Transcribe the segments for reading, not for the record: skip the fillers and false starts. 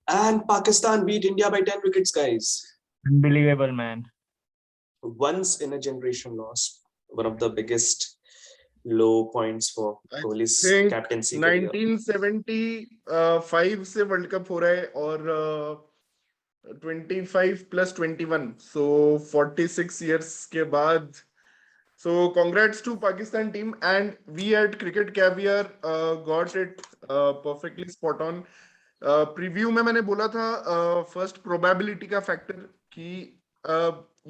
And Pakistan beat India by 10 wickets, guys. Unbelievable, man. Once in a generation loss. One of the biggest low points for Kohli's captaincy. 1975 से world cup हो रहा है और 25 plus 21, so 46 years के बाद. So congrats to Pakistan team, and we at Cricket Caviar got it perfectly spot on. Preview में मैंने बोला था फर्स्ट प्रोबेबिलिटी का फैक्टर कि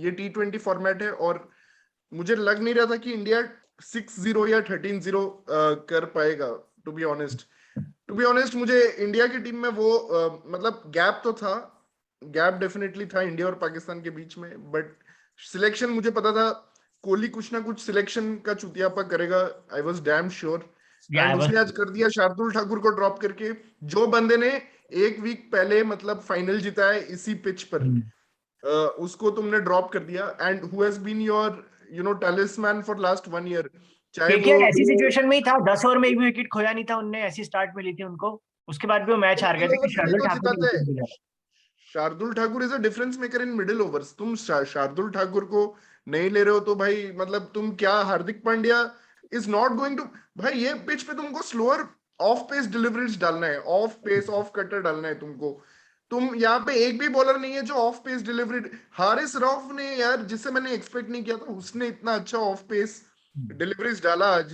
ये T20 फॉर्मेट है और मुझे लग नहीं रहा था कि इंडिया 6-0 या 13-0 कर पाएगा. टू बी ऑनेस्ट मुझे इंडिया की टीम में वो मतलब गैप तो था, गैप डेफिनेटली था इंडिया और पाकिस्तान के बीच में, बट सिलेक्शन मुझे पता था कोहली कुछ ना कुछ सिलेक्शन का चुतियापा करेगा. I was damn sure. And उसने आज कर दिया शार्दुल ठाकुर को ड्रॉप करके, जो बंदे ने एक वीक पहले मतलब फाइनल जीता है इसी पिच पर, उसको तुमने ड्रॉप कर दिया. And who has been your talisman for last 1 year. चाहे वो ऐसी सिचुएशन में ही था, 10 ओवर में एक भी विकेट खोया नहीं था उनने, ऐसी स्टार्ट मिली थी उनको, उसके बाद भी वो मैच हार गए थे. Shardul Thakur is a difference maker in middle overs. तुम शार्दुल ठाकुर को नहीं ले रहे हो तो भाई मतलब तुम क्या, Hardik Pandya is not going to. भाई ये पिच पे तुमको स्लोअर ऑफ पेस डिलीवरीज डालना है, ऑफ पेस ऑफ कटर डालना है तुमको. तुम यहाँ पे एक भी बॉलर नहीं है जो off pace delivery. Haris Rauf ने यार, जिसे मैंने एक्सपेक्ट नहीं किया था, उसने इतना अच्छा ऑफ पेस डिलीवरीज डाला आज.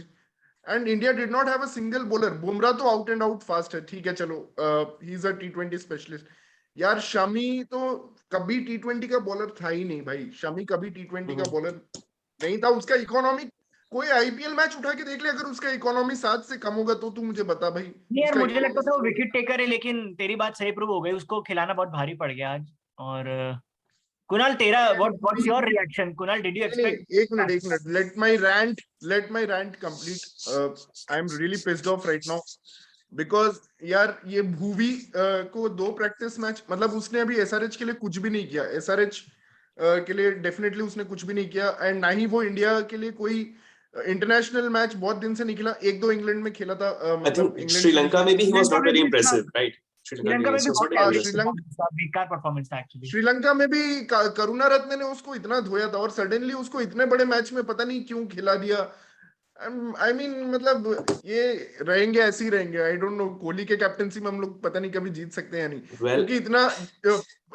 And India did not have a single bowler. Bumrah तो आउट एंड आउट फास्ट है, ठीक है चलो, he is a T20 specialist. यार शमी तो कभी T20 का बॉलर था ही नहीं भाई. शमी कभी T20 का बॉलर नहीं था. उसका इकोनॉमी, कोई आईपीएल मैच उठा के देख ले, अगर उसका इकोनॉमी 7 से कम होगा तो तू मुझे बता भाई. यार मुझे लगता था वो विकेट टेकर है, लेकिन तेरी बात सही प्रूव हो गई, उसको खिलाना बहुत भारी पड़ गया आज. और कुणाल, तेरा what's your reaction? Kunal, did you expect? एक minute, let my rant complete. I am really pissed off right now because यार ये भूवी को 2 प्रैक्टिस मैच, मतलब उसने अभी एसआरएच के लिए कुछ भी नहीं किया. एसआरएच के लिए डेफिनेटली उसने कुछ भी नहीं किया. एंड ना ही वो इंडिया के लिए कोई इंटरनेशनल मैच बहुत दिन से नहीं खेला. 1-2 इंग्लैंड में खेला था, मतलब श्रीलंका में भी he was not very impressive, right? Sri Lanka में भी बेकार परफॉर्मेंस था एक्चुअली. श्रीलंका में भी करुणारत्ने ने उसको इतना धोया था और सडनली उसको इतने बड़े मैच में पता नहीं क्यों खिला दिया. आई मीन मतलब ये रहेंगे, ऐसे ही रहेंगे. आई डोंट नो, कोहली के कैप्टनसी में हम लोग पता नहीं कभी जीत सकते हैं या नहीं, क्योंकि इतना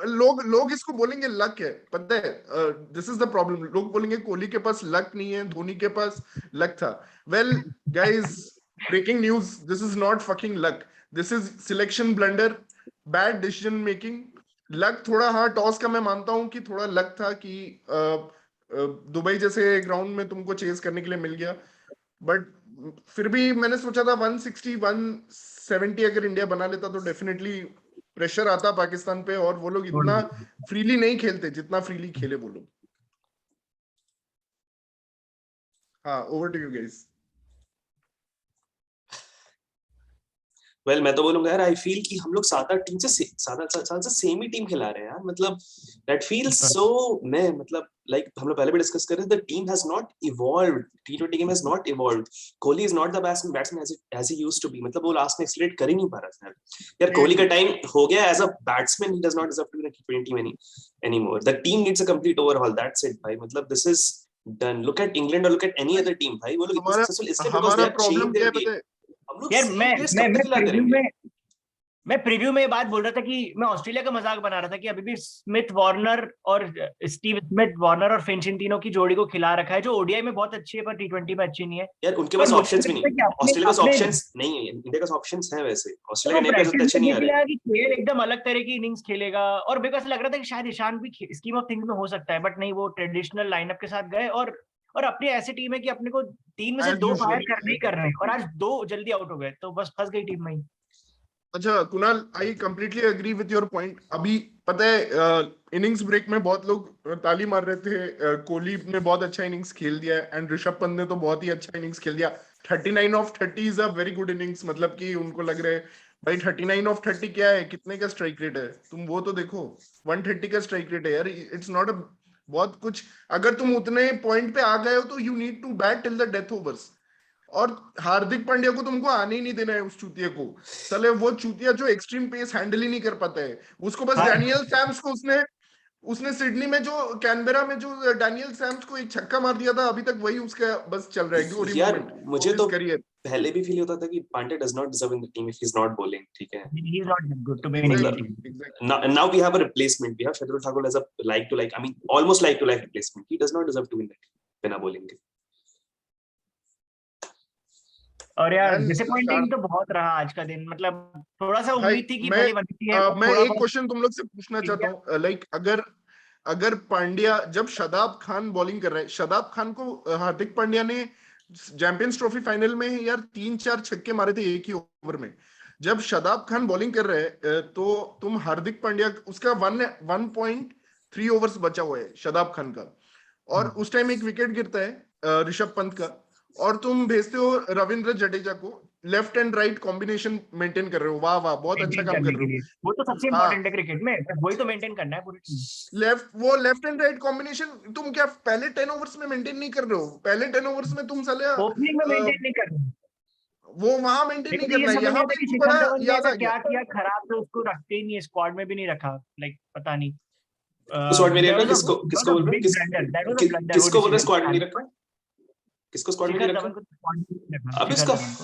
लोग इसको बोलेंगे लक है. पता है, दिस इज द प्रॉब्लम. लोग बोलेंगे कोहली के पास लक नहीं है, धोनी के पास लक था. Well guys, breaking news, this is not fucking luck, this is selection blunder, bad decision making. Luck थोड़ा, हाँ, टॉस का मैं मानता हूं कि थोड़ा लक था कि दुबई जैसे ग्राउंड में तुमको चेस करने के लिए मिल गया. बट फिर भी मैंने सोचा था 160 170 अगर इंडिया बना लेता तो डेफिनेटली प्रेशर आता पाकिस्तान पे, और वो लोग इतना फ्रीली नहीं खेलते जितना फ्रीली खेले वो लोग. हाँ, over to you guys. Well मैं तो बोलूंगा यार, आई फील कि हम लोग 7-8 टीम से 7 से सेम ही टीम खिला रहे हैं यार. मतलब दैट फील्स सो, मैं मतलब लाइक हम लोग पहले भी डिस्कस कर रहे थे, the team has not evolved. T20 game has not evolved. Kohli is not the batsman as he used to be. मतलब वो लास्ट में एक्सीलरेट कर ही नहीं पा रहा था यार. कोहली का टाइम हो गया as a batsman. He does not deserve to be in T20 anymore. The team needs a complete overhaul. That's it भाई. मतलब this is done. Look at England और look at any other team भाई. वो लोग इतने successful इसलिए because they are changing their game. यार मैं प्रीव्यू में ये बात बोल रहा था कि मैं ऑस्ट्रेलिया का मजाक बना रहा था कि अभी भी स्मिथ वार्नर और फिंच, इन तीनों की जोड़ी को खिला रखा है, जो ओडीआई में बहुत अच्छी है पर T20 में अच्छी नहीं है यार. उनके पास ऑप्शंस भी नहीं है. ऑस्ट्रेलिया के पास ऑप्शंस नहीं है, इंडिया के पास ऑप्शंस हैं. वैसे ऑस्ट्रेलिया के नेम पे अच्छे नहीं आ रहे. खेल एकदम अलग तरह की इनिंग्स खेलेगा, और बिकॉज लग रहा था कि शायद ईशान भी स्कीम ऑफ थिंग्स में हो सकता है, बट नहीं, वो ट्रेडिशनल लाइनअप के साथ गए और अपनी ऐसी टीम है कि अपने को 3 में से 2 फायर करने, और आज 2 जल्दी आउट हो गए तो बस फंस गई टीम में ही. अच्छा Kunal, I completely agree with your point. अभी पता है इनिंग्स ब्रेक में बहुत लोग ताली मार रहे थे. कोहली ने बहुत अच्छा इनिंग्स खेल दिया है एंड ऋषभ पंत ने तो बहुत ही अच्छा इनिंग्स खेल दिया. 39 of 30 is a very good innings. मतलब कि उनको लग रहा है भाई 39 ऑफ 30 क्या है, कितने का स्ट्राइक रेट है, तुम वो तो देखो. 130 का स्ट्राइक रेट है यार. इट्स नॉट अ बहुत कुछ. अगर तुम उतने पॉइंट पे आ गए हो तो you need to bat till the death overs. और हार्दिक पांड्या को तुमको आने ही नहीं देना है उस चूतिया को। साले वो चूतिया जो एक्सट्रीम पेस हैंडल ही नहीं कर पाता है, उसको बस हाँ। डैनियल सैम्स को उसने उसने सिडनी में जो कैनबेरा में जो डैनियल सैम्स को एक छक्का मार दिया था, अभी तक वही उसका बस चल रहा है, ग्लोरी यार मोमेंट मुझे ऑफ तो हिज करियर। पहले भी फील होता था कि Pandya does not deserve in the team if he is not bowling, ठीक है। He is not that good to be in any मतलब team. Exactly. now we have a replacement. We have Shardul Thakur as a like to like, I mean almost like to like replacement. He does not deserve to win that बिना bowling के। और यार and disappointing तो बहुत रहा आज का दिन, मतलब थोड़ा सा भाई उम्मीद थी कि भले 150 है मैं थोड़ा एक बहुत क्वेश्चन तुम लोग से पूछना चाहता हूँ, लाइक अगर अगर पांड्या, जब शादाब खान बॉलिंग कर रहे हैं, शादाब खान को हार्दिक पांड्या ने चैंपियंस ट्रॉफी फाइनल में यार 3-4 छक्के मारे थे एक ही ओवर में। जब शादाब खान बॉलिंग कर रहे हैं तो तुम हार्दिक पांड्या, उसका 1.3 ओवर्स बचा हुआ है शादाब खान का, और उस टाइम एक विकेट गिरता है ऋषभ पंत का, और तुम भेजते हो रविंद्र जडेजा को, left and right combination maintain कर रहे हो, वाह वाह बहुत अच्छा मेंटेन काम कर करने के रहे लिए, हो। वो तो सबसे हाँ, इंपॉर्टेंट है क्रिकेट में, तो वही तो मेंटेन करना है पूरी team. Left and right combination तुम क्या पहले 10 ओवर्स में मेंटेन नहीं कर रहे हो? पहले 10 ओवर्स में तुम साले ओपनिंग में मेंटेन नहीं कर रहे। वो वहां मेंटेन मेरे नहीं को तो ये करना है, समझ नहीं यहाँ आता पे कि इनको शिखर बड़ा धवन ने याद ऐसा आ गया। क्या किया खराब तो उसको रखते ही नहीं, स्क्वाड में भी नहीं रखा, लाइक पता नहीं। स्क्वाड में नहीं That रखा, was a किसको that किसको was बोल a रहे हो, big blunder. That was a blunder, वो किसको बोल रहे हो decision स्क्वाड में नहीं रखा, किसको स्क्वाड में नहीं शिखर रखा? धवन को squad में नहीं रखा, अब शिखर इसका धवन को।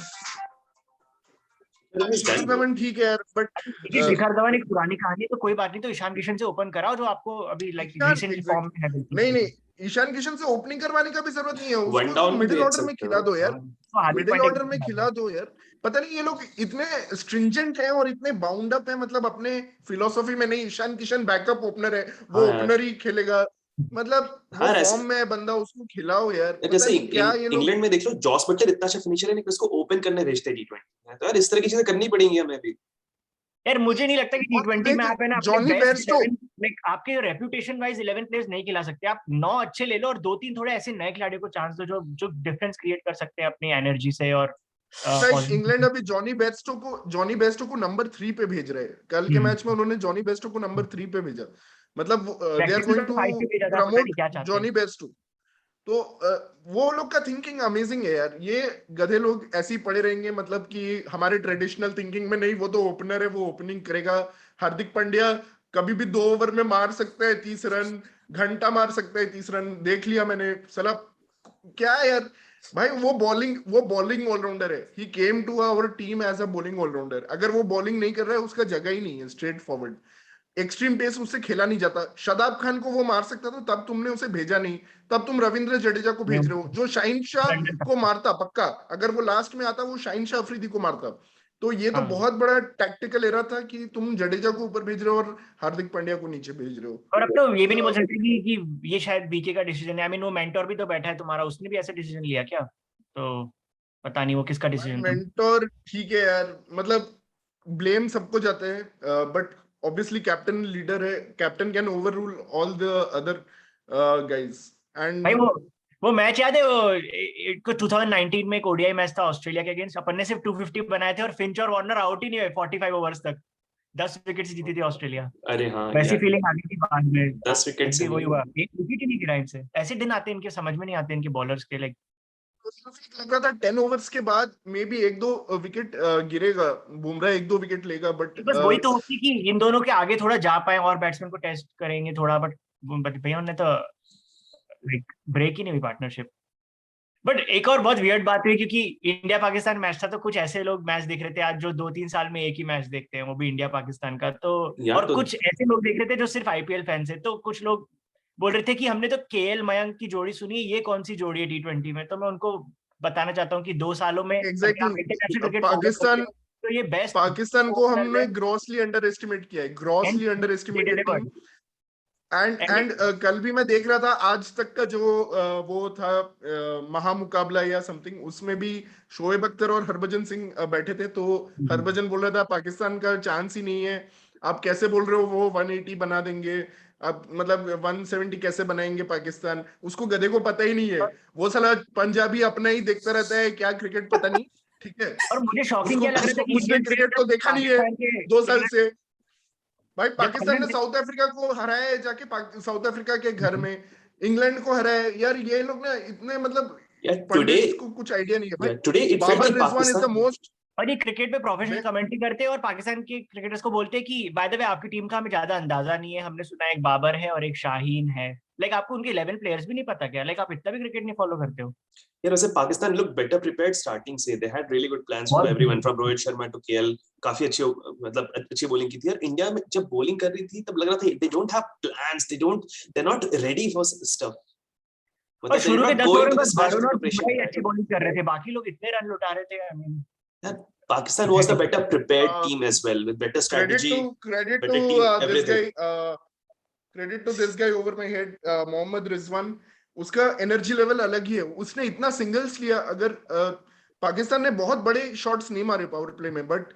शिखर धवन ठीक है यार, बट देखिए शिखर धवन एक पुरानी कहानी है तो कोई बात नहीं, तो ईशान किशन से ओपन कराओ जो आपको अभी like Ishan recent form exact में है बिल्कुल। नहीं नहीं, ईशान किशन से ओपनिंग करवाने का भी जरूरत नहीं है, वन उसको तुम डाउन भी मिडिल भेज ऑर्डर में सकते खिला हो। दो यार, तो हार्दिक मिडिल पांड्या ऑर्डर में खिला दो यार। पता नहीं ये लोग इतने स्ट्रिंजेंट हैं और इतने बाउंड अप है, मतलब अपने फिलोसॉफी में, नहीं ईशान किशन बैकअप ओपनर है, वो हाँ यार, ओपनर ही खेलेगा, मतलब वो हाँ फॉर्म ऐसे में है बंदा, उसको खिलाओ यार। पता जैसे नहीं क्या ये लोग। इंग्लैंड में देख लो, जॉस बटलर इतना अच्छा फिनिशर है लेकिन उसको ओपन करने भेजते T20 में, तो यार इस तरह की चीजें करनी पड़ेंगी हमें भी। यार मुझे नहीं लगता कि और तुम T20 में एक आप है ना अपने जॉनी बेस्ट बेयरस्टो, 11 लाइक आपके रेपुटेशन वाइज 11 प्लेयर्स नहीं खिला सकते, आप 9 अच्छे ले लो और 2-3 थोड़े ऐसे नए खिलाड़ियों को चांस दो जो जो डिफरेंस क्रिएट कर सकते हैं अपनी एनर्जी से और शायद इंग्लैंड पॉजिटिव। अभी जॉनी बेस्टो को नंबर 3 पे भेज रहे हैं। कल के मैच में उन्होंने जॉनी बेस्टो को नंबर 3 पे भेजा, मतलब दे आर प्रैक्टिस गोइंग में टू 5 पे भेजा था, पता नहीं प्रमोट क्या चाहते हैं। Jonny Bairstow. तो वो लोग का थिंकिंग अमेजिंग है यार, ये गधे लोग ऐसे ही पड़े रहेंगे, मतलब कि हमारे ट्रेडिशनल थिंकिंग में नहीं, वो तो ओपनर है, वो ओपनिंग करेगा। हार्दिक पांड्या कभी भी 2 ओवर में मार सकता है 30 रन, घंटा मार सकता है 30 रन, देख लिया मैंने साला क्या है यार। भाई वो बॉलिंग ऑलराउंडर है, he came to our team as a bowling allrounder. अगर वो बॉलिंग नहीं कर रहा है, उसका जगह ही नहीं है स्ट्रेट फॉरवर्ड, एक्सट्रीम पेस उससे खेला नहीं जाता। शादाब खान को वो मार सकता था, तब तुमने उसे भेजा नहीं, तब तुम रविंद्र जडेजा को भेज रहे हो जो शाहिन शाह को मारता पक्का, अगर वो लास्ट में आता वो शाहिन शाह अफरीदी को मारता। तो ये तो हाँ, बहुत बड़ा टैक्टिकल एरर था कि तुम जडेजा को ऊपर भेज रहे हो और हार्दिक पांड्या को नीचे भेज रहे और अब तो ये भी नहीं बोल हो। सकते कि ये शायद बीके का डिसीजन है। आई मीन वो मेंटोर भी तो बैठा है तुम्हारा, उसने भी ऐसा डिसीजन लिया क्या? तो पता नहीं वो किसका भाई डिसीजन था। मेंटोर ठीक है यार, मतलब ब्लेम सबको जाते हैं, बट ऑब्वियसली कैप्टन लीडर है, captain can over rule all the other guys. भाई एंड वो मैच याद है, वो 2019 में एक ओडीआई मैच था ऑस्ट्रेलिया के अगेंस्ट, अपन ने सिर्फ 250 बनाए थे और फिंच और वार्नर आउट ही नहीं हुए 45 ओवर्स तक, 10 विकेट से जीती थी ऑस्ट्रेलिया। अरे हाँ वैसी यार, फीलिंग आ गई थी बाद में, 10 विकेट आज से भी वही नहीं। हुआ, एक विकेट ही नहीं गिरा इनसे। ऐसे दिन आते हैं इनके, समझ में नहीं आते इनके बॉलर्स के, लाइक लग रहा था 10 ओवर्स के बाद मे बी 1-2 विकेट गिरेगा, बुमराह 1-2 विकेट लेगा, बट बस वही तो होती कि इन दोनों के आगे थोड़ा जा पाए और बैट्समैन को टेस्ट करेंगे थोड़ा, बट भैया उन्होंने तो लाइक ब्रेक ही नहीं हुई पार्टनरशिप। बट एक और बहुत वियर्ड बात हुई, क्योंकि इंडिया पाकिस्तान मैच था तो कुछ ऐसे लोग मैच देख रहे थे आज जो 2-3 साल में एक ही मैच देखते हैं, वो भी इंडिया पाकिस्तान का, तो यार और तो कुछ ऐसे लोग देख रहे थे जो सिर्फ आईपीएल फैंस है। तो कुछ लोग बोल रहे थे कि हमने तो केएल मयंक की जोड़ी सुनी, ये कौन सी जोड़ी है T20 में? तो मैं उनको बताना चाहता हूँ कि 2 सालों में अगर आप इंटरनेशनल एग्जैक्टली क्रिकेट फॉलो करते पाकिस्तान हो तो ये बेस्ट पाकिस्तान को हमने ग्रॉसली अंडर एस्टिमेट किया है, and grossly under they estimated team. Delivered. And and and कल भी मैं देख रहा था, आज तक का जो वो था महामुकाबला या समथिंग, उसमें भी शोएब अख्तर और हरभजन सिंह बैठे थे, तो हरभजन बोल रहा था पाकिस्तान का चांस ही नहीं है, आप कैसे बोल रहे हो वो 180 बना देंगे, अब मतलब 170 कैसे बनाएंगे पाकिस्तान? उसको गधे को पता ही नहीं है, वो साला पंजाबी अपना ही देखता रहता है, क्या क्रिकेट पता नहीं, ठीक है। और मुझे शॉकिंग उसको क्या लग रहा था कि उसने इंडियन क्रिकेट तो देखा नहीं है पाकिस्तान के 2 साल से। भाई जब पाकिस्तान ने साउथ अफ्रीका को हराया है जाके, साउथ अफ्रीका के घर में इंग्लैंड को हराया है यार, ये लोग ना इतने मतलब Yeah, पंडित today, को कुछ आइडिया नहीं है भाई. yeah, today it felt Babar like Rizwan is the Pakistan. Most. और ये क्रिकेट पे प्रोफेशनल मैं- कमेंट्री करते हैं और पाकिस्तान के क्रिकेटर्स को बोलते हैं कि बाय द वे आपकी टीम का हमें ज्यादा अंदाजा नहीं है, हमने सुना एक बाबर है और एक शाहीन है. लाइक आपको उनके 11 प्लेयर्स भी नहीं पता क्या? लाइक आप इतना भी क्रिकेट नहीं फॉलो करते हो? Yeah, वैसे Pakistan looked better prepared starting से. They had really good plans for बहुत everyone from Rohit Sharma to KL. काफी अच्छी मतलब अच्छी बॉलिंग की थी. और इंडिया में जब बॉलिंग कर रही थी तब लग रहा था they don't have plans. They're not ready for stuff. और मतलब शुरू के 10 ओवर में बस match वरुण with और preparation. बुमराह ही अच्छी बॉलिंग कर रहे थे, बाकी लोग इतने रन लुटा रहे थे. I mean Yeah, Pakistan was the better prepared team as well with better credit strategy, to better team, this everything. guy. Credit to this guy over my head, Mohammad Rizwan. उसका एनर्जी लेवल अलग ही है. उसने इतना singles लिया. अगर पाकिस्तान ने बहुत बड़े शॉट्स नहीं मारे पावर प्ले में, बट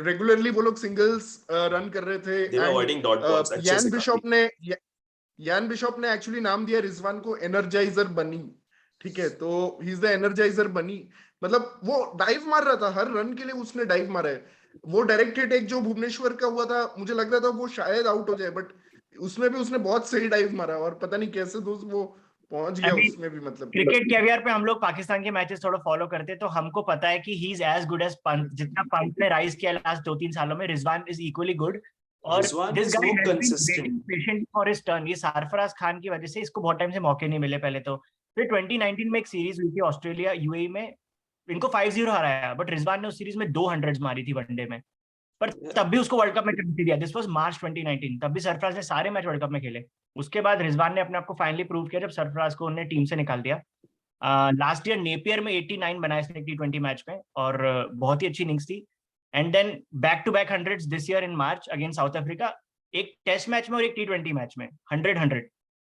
रेगुलरली वो लोग सिंगल्स रन कर रहे थे. They were avoiding dot balls. अच्छे यान से बिशॉप काफी. यान बिशॉप ने एक्चुअली नाम दिया रिजवान को एनर्जाइजर बनी. ठीक है, तो ही इज द एनर्जाइजर बनी. मतलब वो डाइव मार रहा था, हर रन के लिए उसने डाइव मारा है. वो डायरेक्ट हिट एक जो भुवनेश्वर का हुआ था, मुझे लग रहा था वो शायद आउट हो जाए, बट उसमें भी उसने बहुत सही डाइव मारा. और पता नहीं कैसे दोस्त वो पहुंच गया उसमें भी. मतलब क्रिकेट कैवियर पे हम लोग पाकिस्तान के मैचेस थोड़ा फॉलो करते हैं, तो हमको पता है कि he is as good as Pant. जितना पंत ने राइज किया लास्ट 2-3 सालों में, रिजवान इज इक्वली गुड. और Rizwan this is guy more has been consistent. Waiting patiently for his turn. ये सरफराज खान की वजह से इसको बहुत टाइम से मौके नहीं मिले पहले. तो फिर 2019 में एक सीरीज हुई थी ऑस्ट्रेलिया यूएई में, इनको 5-0 हराया, बट रिजवान ने उस सीरीज में 200 मारी थी वनडे में. पर तब भी उसको वर्ल्ड कप में चांस दिया. दिस वाज मार्च 2019. तब भी सरफराज ने सारे मैच वर्ल्ड कप में खेले. उसके बाद रिजवान ने अपने आप को फाइनली प्रूव किया जब सरफराज को उन्होंने टीम से निकाल दिया. लास्ट ईयर नेपियर में 89 बनाए इसने T20 मैच में, और बहुत ही अच्छी इनिंग्स थी. And then back to back 100s this year in March against South Africa. एक टेस्ट मैच में और एक T20 मैच में 100.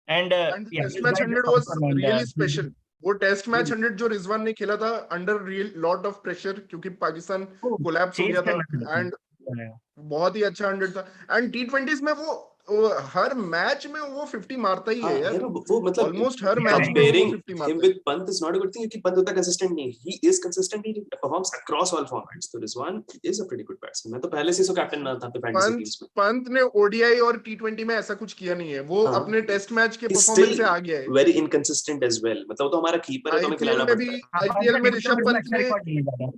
And test match 100 was really special. वो टेस्ट मैच 100 जो रिजवान ने खेला था under real lot of pressure, क्योंकि पाकिस्तान कोलैप्स हो गया था. एंड बहुत ही अच्छा 100 था. एंड T20s में वो हर मैच में वो 50 मारता ही है यार. वो मतलब ऑलमोस्ट हर मैच में वो comparing 50 him मारता है. with Pant is not a good thing क्योंकि Pant उतना consistent नहीं है. He is consistent. He performs across all formats. So Rizwan is a pretty good batsman. मैं तो पहले से इसको कैप्टन ना था अपने फैंटेसी टीम्स में. पंत ने ओडीआई और T20 में ऐसा कुछ किया नहीं है. वो अपने टेस्ट मैच के परफॉर्मेंस से आ गया है. Very inconsistent as well. मतलब वो तो हमारा कीपर है, तो हमें खिलाना पड़ता है. आईपीएल में ऋषभ पंत ने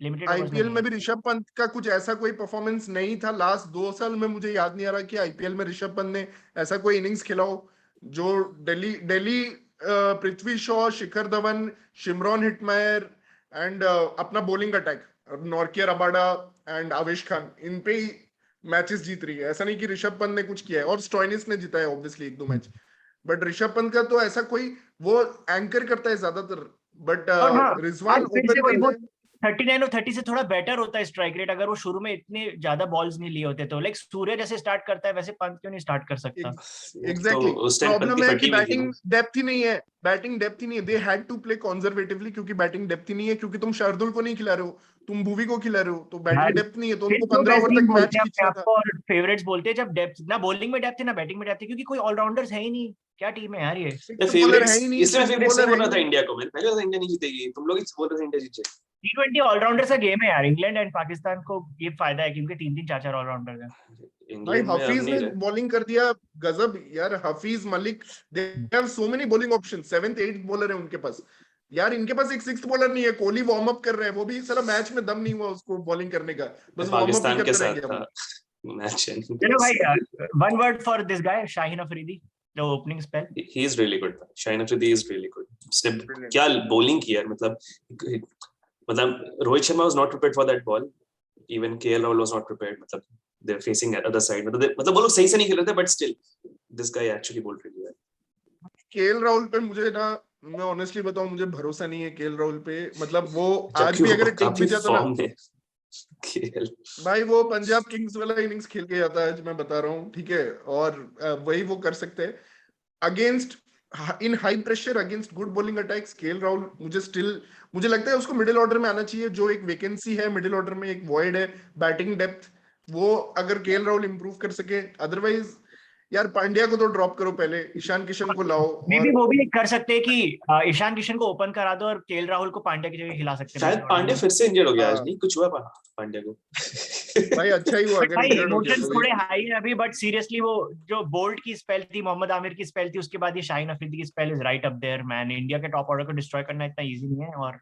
लिमिटेड आईपीएल में भी ऋषभ पंत का कुछ ऐसा कोई परफॉर्मेंस नहीं था लास्ट 2 साल में. मुझे याद नहीं आ रहा कि आईपीएल में ऋषभ पंत ने ऐसा कोई इनिंग्स खेला हो जो Delhi Prithvi Shaw, Shikhar Dhawan, Shimron Hetmyer and अपना बॉलिंग अटैक नॉर्कियर रबाडा एंड आवेश खान, इन पे ही मैचेस जीत रही है. ऐसा नहीं कि ऋषभ पंत ने कुछ किया है. और स्टॉइनिस ने जीता है obviously 1-2 match, but Rishabh Pant का तो ऐसा कोई, वो एंकर करता है ज्यादातर. बट रिजवान ओपन 39 और 30 से थोड़ा बेटर होता है स्ट्राइक रेट, अगर वो शुरू में इतने ज्यादा बॉल्स नहीं लिए होते तो. लाइक सूर्य जैसे स्टार्ट करता है वैसे पंत क्यों नहीं स्टार्ट कर सकता? एग्जैक्टली. प्रॉब्लम है कि बैटिंग डेप्थ ही नहीं है. बैटिंग डेप्थ ही नहीं है. They had to play conservatively क्योंकि बैटिंग डेप्थ ही नहीं है. क्योंकि तुम शार्दुल को नहीं खिला रहे हो, तुम भुवी को खिला रहे हो, तो बैटिंग डेप्थ नहीं है. तो उनको 15 ओवर तक मैच खींचना था. और फेवरेट्स बोलते हैं जब डेप्थ ना बॉलिंग में डेप्थ है ना बैटिंग में डेप्थ है, क्योंकि कोई ऑलराउंडर्स है ही नहीं. क्या टीम है यार ये? फेवरेट्स है ही नहीं. इसलिए फेवरेट्स बोल रहा था इंडिया को. मैंने पहले इंडिया नहीं जीतेगी, तुम लोग बोल रहे थे इंडिया जीत जाएगी. T20 ऑलराउंडर्स का गेम है यार. इंग्लैंड एंड पाकिस्तान को ये फायदा है क्योंकि 3-3 4-4 ऑलराउंडर है. भाई हफीज ने बॉलिंग कर दिया गजब यार. Hafeez, Malik, they have so many bowling options. 7th 8th bowler है उनके पास यार. इनके पास एक 6th बॉलर नहीं है. कोहली वार्म अप कर रहे हैं, वो भी सारा मैच में दम नहीं हुआ उसको बॉलिंग करने का. बस वार्म अप ही करते रह गया मैच. चलो भाई यार, one word for this guy Shaheen Afridi, the opening spell. He is really good. Shaheen Afridi is really good. उसने क्या बॉलिंग की यार. मतलब Rohit Sharma was not prepared for that ball. Even KL Rahul was not prepared. मतलब they're facing at other side. मतलब वो लोग सही से नहीं खेल रहे थे, but still this guy actually bowled really well. KL Rahul पे मुझे ना, मैं ऑनेस्टली बताऊं, मुझे भरोसा नहीं है KL राहुल पे. मतलब वो आज भी अगर टिक भी जाता ना KL, भाई वो पंजाब किंग्स वाला इनिंग्स खेल के जाता है, मैं बता रहा हूँ. ठीक है, और वही वो कर सकते हैं अगेंस्ट इन high pressure against good bowling attacks. KL Rahul मुझे लगता है उसको मिडिल ऑर्डर में आना चाहिए. जो एक वेकेंसी है मिडिल ऑर्डर में, एक वॉइड है बैटिंग डेप्थ, वो अगर KL राहुल इंप्रूव कर सके. अदरवाइज यार पांड्या को तो ड्रॉप करो पहले, ईशान किशन को लाओ। मे और बी वो भी कर सकते हैं कि ईशान किशन को ओपन करा दो और केएल राहुल को पांड्या की जगह खिला सकते हैं शायद दूसरे पांड्या order फिर से इंजर्ड हो गया आज, हाँ नहीं कुछ हुआ पांड्या को? भाई अच्छा ही हुआ बट अगर भाई इंजर्ड हो गया इमोशंस तो। थोड़े हाई है अभी, बट सीरियसली वो जो बोल्ट की स्पेल थी, मोहम्मद आमिर की स्पेल थी, उसके बाद ये शाहीन अफरीदी की spell is right up there man. India के टॉप ऑर्डर को डिस्ट्रॉय करना इतना इजी नहीं है, और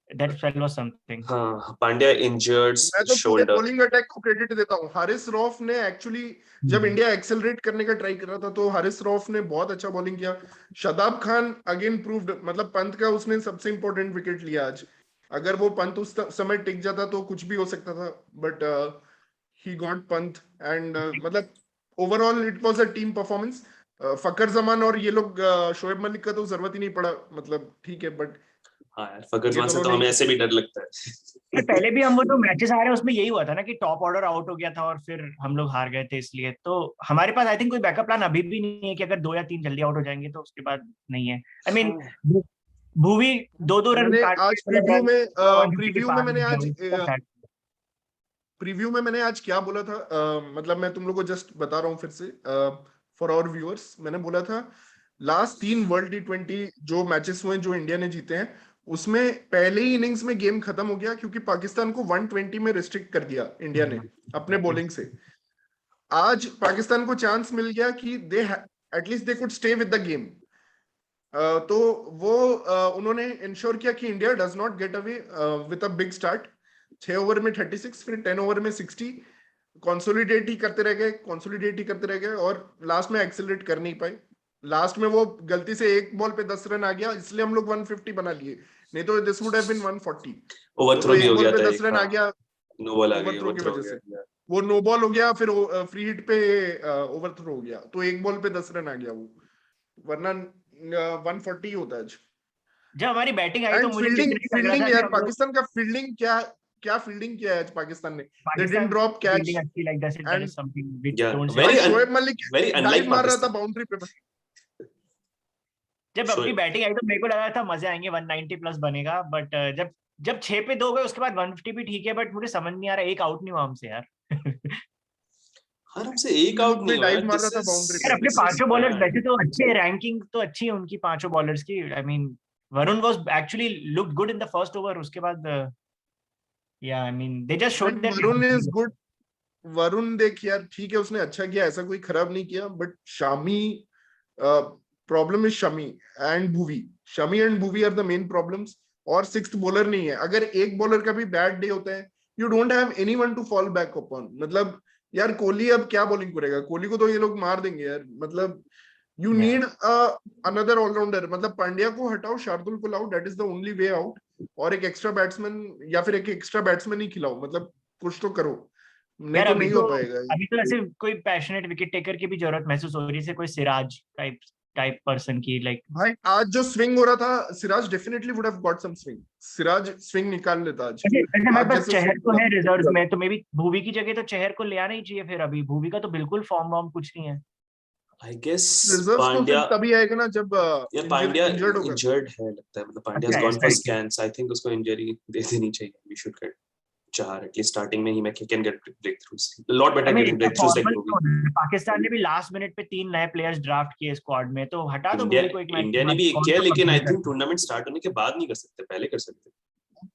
दैट स्पेल वाज समथिंग। हाँ, पांड्या इंजर्ड मैं तो पूरे शोल्डर। बॉलिंग अटैक को क्रेडिट देता हूँ। हारिस रौफ ने एक्चुअली जब इंडिया एक्सेलरेट करने का ट्राई कर रहा था तो हारिस रौफ ने बहुत अच्छा बॉलिंग किया। शादाब खान अगेन प्रूव्ड, मतलब पंत का उसने सबसे इंपॉर्टेंट विकेट लिया आज। अगर वो पंत उस समय टिक जाता तो कुछ भी हो सकता था, but he got Pant and मतलब overall it was a team performance. Fakhar Zaman और ये लोग शोएब मलिक का तो जरूरत ही नहीं पड़ा, मतलब ठीक है, बट हाँ यार, फकर ये जमान से दोनों तो नहीं हमें ऐसे भी खेले। डर लगता है। पहले भी हम वो जो मैचेस आ रहे हैं उसमें यही हुआ था ना कि टॉप ऑर्डर आउट हो गया था और फिर हम लोग हार गए थे, इसलिए तो हमारे पास आई थिंक कोई बैकअप प्लान अभी भी नहीं है कि अगर 2 या 3 जल्दी आउट हो जाएंगे तो उसके बाद नहीं है। आई मीन हाँ, भुवी 2-2 रन मैंने काट आज के मतलब रन 150 के प्रीव्यू में पार मैंने हो गया, आज वो बहुत sad। प्रीव्यू में मैंने आज क्या बोला था, मतलब मैं तुम लोग को जस्ट बता रहा हूँ फिर से फॉर आवर व्यूअर्स। मैंने बोला था लास्ट 3 वर्ल्ड T20 जो मैचेस हुए जो इंडिया ने जीते हैं उसमें पहले ही इनिंग्स में गेम खत्म हो गया क्योंकि पाकिस्तान को 120 में रिस्ट्रिक्ट कर दिया इंडिया ने अपने बॉलिंग से। आज पाकिस्तान को चांस मिल गया कि they at least they could stay with the game. तो वो उन्होंने इंश्योर किया कि India does not get away with a big start. 6 over में 36, फिर 10 ओवर में 60, कंसोलिडेट ही करते रह गए, कंसोलिडेट ही करते रह गए और लास्ट में एक्सेलरेट कर नहीं पाए। लास्ट में वो गलती से एक बॉल पे 10 रन आ गया, इसलिए हम लोग 150 बना लिए, नहीं तो this would have been 140। Overthrow वो भी एक हो बॉल गया पे था 10 एक, रन आ हाँ, गया नो बॉल आ गई, ओवरथ्रो की ओवरथ्रो हो वजह से। गया। वो नो बॉल हो गया, फिर फ्री हिट पे ओवरथ्रो हो गया, तो एक बॉल पे 10 रन आ गया वो, वरना 140 होता है। जब हमारी बैटिंग आई तो एंड मुझे फील्डिंग, लिटरली लग रहा था फील्डिंग कि यार हम लोग पाकिस्तान का फील्डिंग क्या क्या फील्डिंग किया है आज पाकिस्तान ने। दे डिडंट पाकिस्तान ड्रॉप की कैच फील्डिंग अच्छी, like that and is something which या डोंट से भाई very Shoaib Malik very dive unlike मार रहा था पाकिस्तान। बाउंड्री पे। जब अपनी शोएब, बैटिंग आई तो मेरे को लगा था मजे आएंगे, 190 प्लस बनेगा, बट जब जब 6 पे 2 गए उसके बाद 150 भी ठीक है, बट मुझे समझ नहीं आ रहा एक आउट नहीं हुआ हमसे यार। आराम से एक तीन आउट लुक नहीं में हुआ डाइव यार, मार रहा दिस था इज बाउंड्री यार पे। अपने दिस इज पांचों बॉलर्स बैड। वैसे तो अच्छे, रैंकिंग तो अच्छी है उनकी पांचों बॉलर्स की। I mean Varun was actually looked good in the first over, उसके बाद या I mean they just showed that. Varun is good. Varun देख यार ठीक है उसने अच्छा किया, ऐसा कोई खराब नहीं किया, but Shami problem is Shami and Bhuvi. Shami and Bhuvi are the main problems. और सिक्स्थ बॉलर नहीं है, अगर एक बॉलर का भी बैड डे होता है you don't have anyone to fall back upon. मतलब यार कोहली अब क्या बॉलिंग करेगा, कोहली को तो ये लोग मार देंगे यार। मतलब यू नीड अनदर ऑलराउंडर, मतलब पांड्या को हटाओ, शार्दुल को लाओ, that is the only way out. और एक एक्स्ट्रा बैट्समैन या फिर एक एक्स्ट्रा बैट्समैन ही खिलाओ, मतलब कुछ तो करो, नहीं यार तो नहीं हो पाएगा। अभी तो ऐसे कोई पैशनेट विकेट टेकर की भी जरूरत महसूस हो रही है, कोई सिराज टाइप टाइप पर्सन की, लाइक भाई आज जो स्विंग हो रहा था, Siraj definitely would have got some swing. Siraj swing निकाल लेता आज, वैसे वैसे हमारे आज पास जैसे चहर स्विंग तो हो है रहा रिजर्व में, तो मे बी भुवी की जगह तो चहर को ले आना ही चाहिए फिर। अभी भुवी का तो बिल्कुल फॉर्म वॉर्म कुछ नहीं है। आई गेस था। रिजर्व्स तो फिर पांड्या, तभी आएगा ना जब या पांड्या इंजर्ड होगा। इंजर्ड है लगता है, मतलब पांड्या अच्छा हैज गॉन ऐसा फॉर है क्या? स्कैन्स। आई थिंक उसको इंजरी दे देनी चाहिए। वी शुड गेट चार एटलीस्ट स्टार्टिंग में ही, मैं can get breakthroughs, lot I better mean getting इतना breakthroughs like former Bhuvi. क्यों होना है? पाकिस्तान ने भी लास्ट मिनट पे 3 नए प्लेयर्स ड्राफ्ट किए स्क्वाड में, तो हटा दो इंडिया भुवी को एक मैच इंडिया के ने बाद, भी एक कौन किया, सा लेकिन आई कंप्लीट थिंक करना टूर्नामेंट स्टार्ट होने के बाद नहीं कर सकते, पहले कर सकते।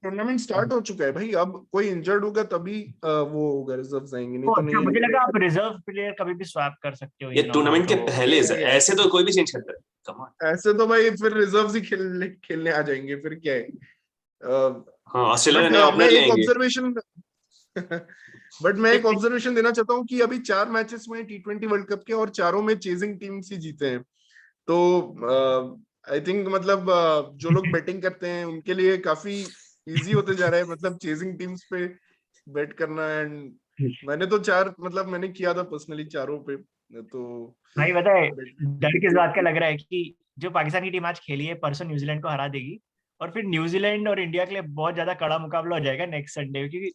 टूर्नामेंट स्टार्ट हो चुका है भाई, अब कोई इंजर्ड होगा तभी वो होगा, रिजर्व्स आएंगे, नहीं है। तो अच्छा नहीं। मुझे लगा आप रिजर्व प्लेयर कभी भी स्वैप कर सकते हो ये इन और टूर्नामेंट आउट, के तो पहले से, नहीं ऐसे तो कोई भी चेंज करता है, कम ऑन। ऐसे तो भाई फिर रिजर्व्स ही खेलने आ जाएंगे, फिर क्या है। हाँ, ऑस्ट्रेलिया ने बट नए मैं ओपनर एक लेंगे। ऑब्जर्वेशन बट मैं एक ऑब्जर्वेशन देना चाहता हूँ कि अभी 4 मैचेस हुए T20 वर्ल्ड कप के और चारों में चेजिंग टीम्स ही जीते हैं। तो आई थिंक मतलब जो लोग बैटिंग करते हैं उनके लिए काफी इजी होते जा रहा है, मतलब चेजिंग टीम्स पे बेट करना। एंड मैंने तो 4 मतलब मैंने किया था पर्सनली चारों पे, तो भाई बताए bet- डर किस बात का लग रहा है कि जो पाकिस्तान की टीम आज खेली है परसों न्यूजीलैंड को हरा देगी, और फिर न्यूजीलैंड और इंडिया के लिए बहुत ज्यादा कड़ा मुकाबला हो जाएगा नेक्स्ट संडे, क्योंकि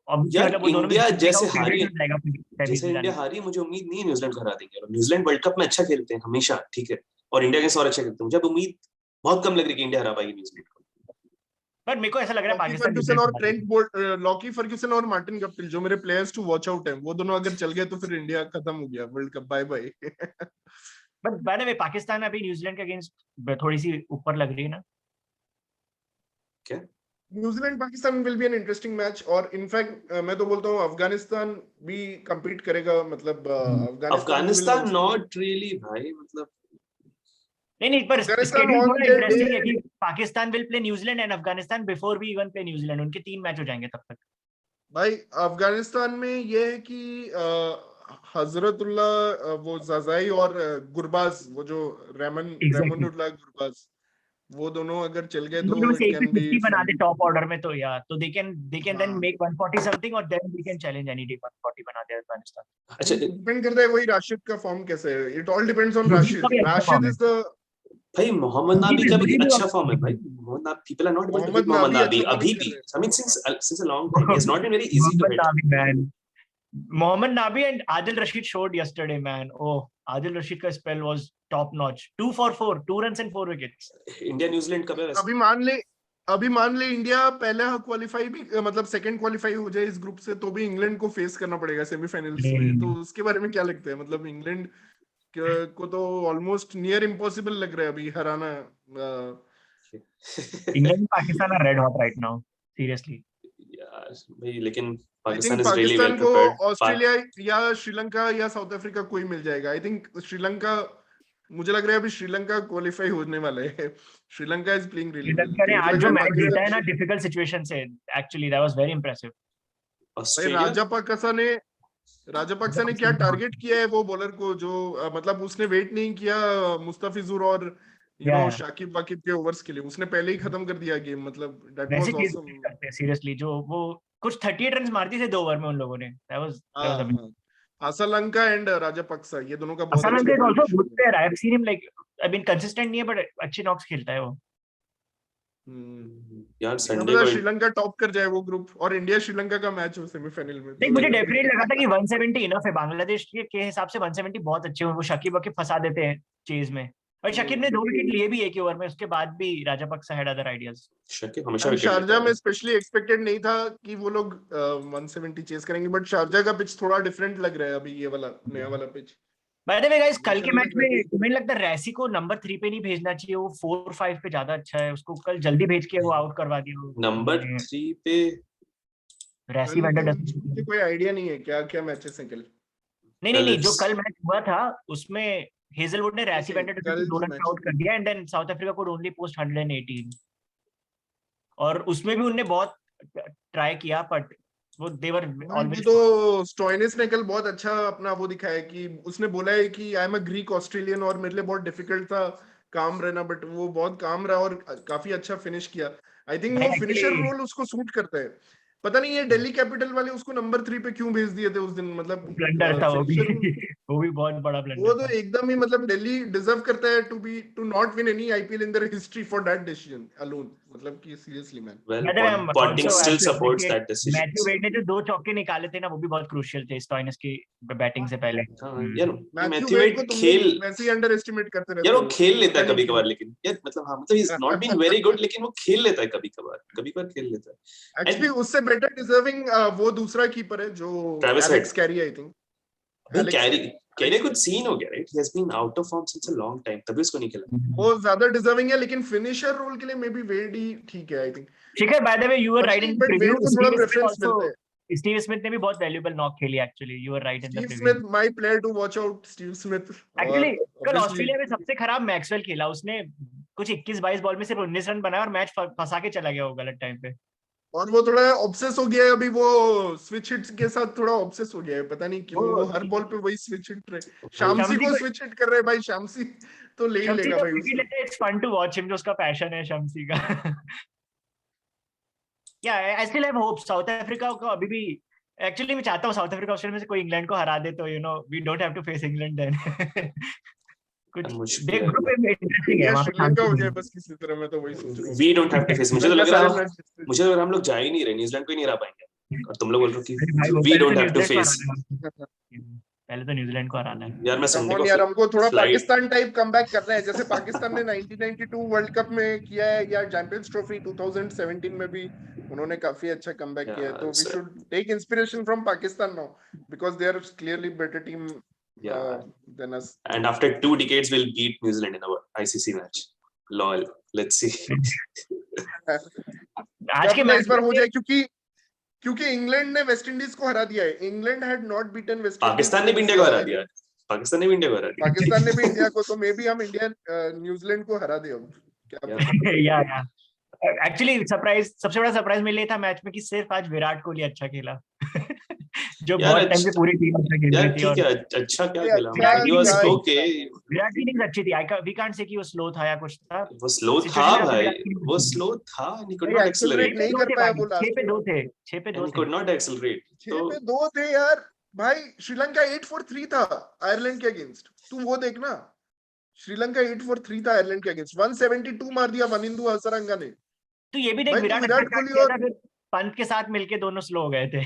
ऑब्वियसली यार मतलब वो दोनों में इंडिया जीतने का जैसे वो हारी फेवरेट है, हो जाएगा फिर सेमीज जैसे में इंडिया जाने हारी है, मुझे उम्मीद नहीं है न्यूजीलैंड को हरा देंगे। और न्यूजीलैंड वर्ल्ड कप में अच्छा खेलते हैं हमेशा, ठीक है, और इंडिया के और अच्छा खेलते हैं। मुझे अब उम्मीद बहुत कम लग रही है कि इंडिया हरा पाएगी न्यूजीलैंड को। पर मेरे को ऐसा लग रहा है लॉकी पाकिस्तान फर्ग्यूसन और defend Trent Boult, Lockie Ferguson और मार्टिन गप्टिल जो मेरे प्लेयर्स टू वॉच आउट हैं, वो दोनों अगर चल गए तो फिर इंडिया खत्म हो गया world cup, bye bye. But by the way Pakistan अभी न्यूजीलैंड के अगेंस्ट थोड़ी सी ऊपर लग रही है ना। क्या New Zealand Pakistan will be an interesting match, और इनफैक्ट मैं तो बोलता हूँ अफगानिस्तान भी compete करेगा, मतलब अफगानिस्तान नॉट रियली भाई, मतलब नहीं पर अफगानिस्तान स्केड्यूल ऑन थोड़ा देयर इंटरेस्टिंग है डे। कि Pakistan will play New Zealand and Afghanistan before we even play New Zealand, उनके 3 मैच हो जाएंगे तब तक। भाई अफगानिस्तान में ये है कि हजरतुल्ला, वो जाजाई और गुरबाज, वो जो एग्जैक्टली रेमनुल्लाह गुरबाज, वो दोनों अगर चल गए तो दोनों से इट एक कैन बी 50 बना दे फन। टॉप ऑर्डर में तो या तो दे कैन देन हाँ, मेक 140 समथिंग और then we can challenge any team 140 बना दे अफगानिस्तान। अच्छा डिपेंड करता है वही राशिद का फॉर्म कैसे है, इट ऑल डिपेंड्स ऑन मुझे का राशिद। भी अच्छा राशिद फॉर्म है। इज द भाई मोहम्मद नाबी का भी अच्छा फॉर्म है भाई। Mohammad Mohammad Nabi, people are not able to hit Mohammad Mohammad Nabi Nabi अच्छा अभी बॉलिंग कर भी। रहे हैं। I mean since a long time he has not been very easy to hit. Nabi man, Mohammad Nabi and Adil Rashid showed yesterday man. Oh, Adil Rashid का spell was top notch. 2 for 4, 2 runs and 4 wickets. India New Zealand कब है वैसे? अभी मान ले इंडिया पहला qualify भी, मतलब सेकंड क्वालिफाई हो जाए इस ग्रुप से, तो भी इंग्लैंड को फेस करना पड़ेगा सेमीफाइनल्स में। तो उसके बारे में क्या लगता है, मतलब इंग्लैंड को तो ऑलमोस्ट नियर इम्पॉसिबल लग रहा है अभी हराना। England Pakistan are red hot right now seriously. यार भाई लेकिन I Pakistan think is really well Pakistan को प्रिपेयर्ड। ऑस्ट्रेलिया या श्रीलंका या साउथ अफ्रीका कोई मिल जाएगा। आई थिंक श्रीलंका, मुझे लग रहा है अभी श्रीलंका क्वालिफाई होने वाले है। Sri Lanka is playing really well, Sri Lanka तो ने मुझे आज लग जो रहा है मैच जीता है ना पाकिस्तान। डिफिकल्ट सिचुएशन से, actually that was very impressive. भाई ऑस्ट्रेलिया राजापाक्सा ने क्या टारगेट किया है वो बॉलर को, जो मतलब उसने वेट नहीं किया मुस्तफिजुर और शाकिब वाकिब के ओवर्स के लिए, उसने पहले ही खत्म कर दिया गेम, मतलब दैट वैसे वाज चीज ऑसम। करते हैं सीरियसली, जो वो कुछ 38 रन मार दिए थे 2 ओवर में उन लोगों ने। That was amazing. Asalanka and Rajapaksa, ये दोनों का बहुत अच्छा Asalanka is also good combination है। Player, I have seen him like I mean consistent नहीं है बट अच्छे नॉक्स खेलता है वो। यार क्या संडे पता को श्रीलंका टॉप कर जाए वो ग्रुप, और इंडिया श्रीलंका का मैच हो सेमीफाइनल में, नहीं तो मुझे डेफिनेटली लगा था कि 170 इनफ है बांग्लादेश के हिसाब से। 170 बहुत अच्छे हैं, वो शकीब वकीब फंसा देते हैं चेज में। और शकीब ने 2 विकेट लिए भी एक ही ओवर में, उसके बाद भी Rajapaksa had other ideas. Shakib हमेशा विकेट लेता शारजा है। में स्पेशली एक्सपेक्टेड नहीं था कि वो लोग 170 चेस करेंगे, बट शारजा का पिच थोड़ा डिफरेंट लग रहा है अभी, ये वाला नया वाला pitch. Bye the way guys, कल के Initially मैच लग रहा में तुम्हें लगता है रैसी को नंबर 3 पे नहीं भेजना चाहिए? वो 4-5 पे ज्यादा अच्छा है, उसको कल जल्दी भेज के वो आउट करवा दिया नंबर 3 पे रैसी कल वेंडर तो डजंट। मुझे कोई आइडिया नहीं है क्या क्या मैचेस हैं कल। नहीं जो कल मैच हुआ था उसमें हेजलवुड ने रैसी ओके, वेंडर कल 2 जो रन मैच आउट कर दिया एंड देन साउथ अफ्रीका को ओनली पोस्ट 118। और उसमें भी उनने बहुत ट्राई किया बट वो दे वर वो ऑलवेज। तो स्टोइनिस ने कल बहुत अच्छा अपना वो दिखाया कि उसने बोला है कि I am a Greek Australian, और मेरे लिए बहुत डिफिकल्ट था काम रहना, बट वो बहुत काम रहा और काफी अच्छा फिनिश किया। आई थिंक वो फिनिशर एक्चुअली रोल उसको सूट करता है। पता नहीं ये दिल्ली कैपिटल वाले उसको नंबर 3 पे क्यों भेज दिए थे उस दिन, मतलब ब्लंडर था वो भी। फिनिशर। वो भी बहुत बड़ा वो ब्लंडर तो था। एकदम ही, मतलब दिल्ली डिजर्व करता है to not win any IPL in their history for that decision alone, मतलब कि seriously man. well By the way, I'm Ponting also still have to supports appreciate that decision. Matthew Wade ने जो 2 चौके निकाले थे ना, वो भी बहुत क्रूशियल थे स्टोइनिस की बैटिंग से पहले। हाँ यार मैथ्यू मैथ्यू वेड वेड को तुम खेल, लोग वैसे ही अंडर एस्टिमेट करते यार रहते वो हो, खेल लेता पता है नहीं कभी क्यों। कभार, लेकिन यार मतलब हाँ मतलब he is not being very good, लेकिन वो खेल लेता है कभी कभार खेल लेता है। एक्चुअली उससे बेटर डिजर्विंग वो दूसरा कीपर है जो Travis Head Alex Carey, I think भाई एलेक्स कैरी कुछ सीन हो गया right, he has been out of form since a long time, तभी उसको नहीं खेला। वो ज्यादा डिजर्विंग है, लेकिन फिनिशर रोल के लिए मे बी वेड ही ठीक है आई थिंक। ठीक है, by the way you were right in but preview. Wade को थोड़ा प्रेफरेंस मिलता है। स्टीव स्मिथ ने भी बहुत वैल्यूएबल नॉक खेली actually, you were right in the Steve preview. Smith my player to watch out, Steve Smith. और actually कल ऑब्वियसली ऑस्ट्रेलिया में सबसे खराब मैक्सवेल खेला, उसने कुछ 21-22 बॉल में सिर्फ 19 रन बनाया और मैच फंसा के चला गया वो गलत टाइम पे। और वो थोड़ा ऑब्सेस हो गया है अभी, वो स्विच हिट्स के साथ थोड़ा ऑब्सेस हो गया है, पता नहीं क्यों वो हर बॉल पे वही स्विच हिट रहे। शामसी को स्विच हिट कर रहे हैं भाई, शामसी तो ले ही लेगा भाई उसको। It's fun to watch him, जो उसका पैशन है शम्सी का। Yeah I still have hope South Africa को अभी भी। एक्चुअली मैं चाहता हूँ साउथ अफ्रीका ऑस्ट्रेलिया में से कोई इंग्लैंड को हरा दे तो we don't have to face England then. कुछ मुश्किल ग्रुप है। इंटरेस्टिंग है इंडिया वहां पे, श्रीलंका हो शांति जाए है। बस किसी तरह, मैं तो वही सोच रहा हूँ। We don't have to face, मुझे तो लग सारे रहा है मैच मुझे लग रहा है हम लोग जा ही नहीं रहे, न्यूजीलैंड को ही नहीं हरा पाएंगे, और तुम लोग बोल रहे हो अरे भाई कि वो वी पहले डोंट तो हैव टू न्यूजीलैंड को फेस। हरा देना। पहले तो न्यूजीलैंड को हराना है यार मैं संडे को यार हमको थोड़ा फ्लाइट पाकिस्तान टाइप कमबैक करना है, जैसे पाकिस्तान ने 1992 वर्ल्ड कप में किया है, या चैंपियंस ट्रॉफी 2017 में भी उन्होंने काफी अच्छा कमबैक किया है, तो we should take inspiration from Pakistan now because they are clearly better team than us, and after 2 decades we'll beat New Zealand in our ICC match. Lol, let's see. आज के क्या मैच इस बार हो जाए, क्योंकि इंग्लैंड ने वेस्ट इंडीज को हरा दिया है। England had not beaten West Indies, Pakistan ने भी इंडिया को हरा दिया, पाकिस्तान ने भी इंडिया को हरा दिया, पाकिस्तान ने भी इंडिया को, तो मे बी हम इंडिया न्यूजीलैंड को हरा दे अब, क्या पता। या एक्चुअली सरप्राइज, सबसे बड़ा सरप्राइज मिल था मैच में कि सिर्फ आज विराट कोहली अच्छा खेला जो बहुत टाइम से पूरी टीम अच्छा खेल रही थी। ठीक है, अच्छा क्या खेला, अच्छा he was यार, okay, विराट की इनिंग्स अच्छी थी, वी कांट से कि वो स्लो था या कुछ था, वो स्लो था भाई, वो स्लो था, he could not accelerate, नहीं कर पाया वो 6 पे 2 थे, 6 पे 2 he could not accelerate, 6 पे 2 थे यार भाई। श्रीलंका 8 for 3 था आयरलैंड के अगेंस्ट, तुम वो देखना, श्रीलंका 8 for 3 था आयरलैंड के अगेंस्ट, 172 मार दिया वनिंदु हसरंगा ने। तो ये भी देख विराट कोहली और पंत के साथ मिलके दोनों स्लो हो गए थे।